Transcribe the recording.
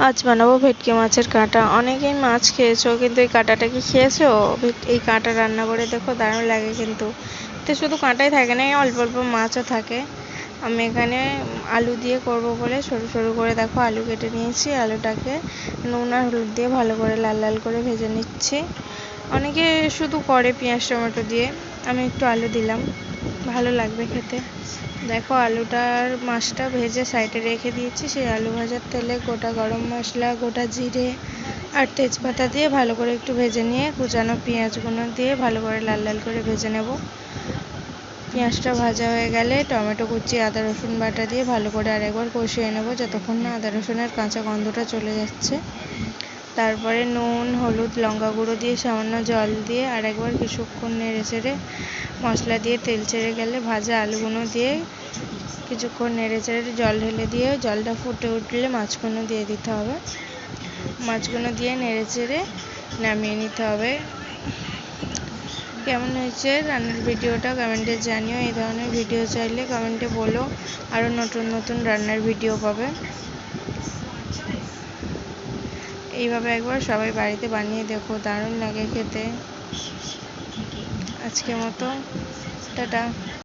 আজ বানাবো ভেটকি মাছের কাঁটা। অনেকেই মাছ খেয়েছো, কিন্তু এই কাঁটাটা কি খেয়েছো? এই কাঁটা রান্না করে দেখো, দারুণ লাগে। কিন্তু এতে শুধু কাঁটাই থাকে না, অল্প অল্প মাছও থাকে। আমি এখানে আলু দিয়ে করব বলে সরু সরু করে দেখো আলু কেটে নিয়েছি। আলুটাকে নুন আর হলুদ দিয়ে ভালো করে লাল লাল করে ভেজে নিচ্ছি। অনেকে শুধু করে পেঁয়াজ টমেটো দিয়ে, আমি একটু আলু দিলাম, ভালো লাগবে খেতে। দেখো আলুটার মাছটা ভেজে সাইডে রেখে দিয়েছি। সেই আলু ভাজার তেলে গোটা গরম মশলা, গোটা জিরে আর তেজপাতা দিয়ে ভালো করে একটু ভেজে নিয়ে কুচানো পেঁয়াজগুলো দিয়ে ভালো করে লাল লাল করে ভেজে নেব। পেঁয়াজটা ভাজা হয়ে গেলে টমেটো কুচি, আদা রসুন বাটা দিয়ে ভালো করে আরেকবার কষিয়ে নেব, যতক্ষণ না আদা রসুনের কাঁচা গন্ধটা চলে যাচ্ছে। তারপরে নুন, হলুদ, লঙ্কা গুঁড়ো দিয়ে সামান্য জল দিয়ে আরেকবার কিছুক্ষণ নেড়ে চেড়ে মশলা দিয়ে তেল ছেড়ে গেলে ভাজা আলুগুলো দিয়ে কিছুক্ষণ নেড়ে চেড়ে জল ঢেলে দিয়ে জলটা ফুটে উঠলে মাছগুলো দিয়ে দিতে হবে। মাছগুলো দিয়ে নেড়ে চেড়ে নামিয়ে নিতে হবে। কেমন হয়েছে রান্নার ভিডিওটা কমেন্টে জানিও। এই ধরনের ভিডিও চাইলে কমেন্টে বলো, আরও নতুন নতুন রান্নার ভিডিও পাবে। এইভাবে একবার সবাই বাড়িতে বানিয়ে দেখো, দারুণ লাগে খেতে। আজকের মতো টাটা।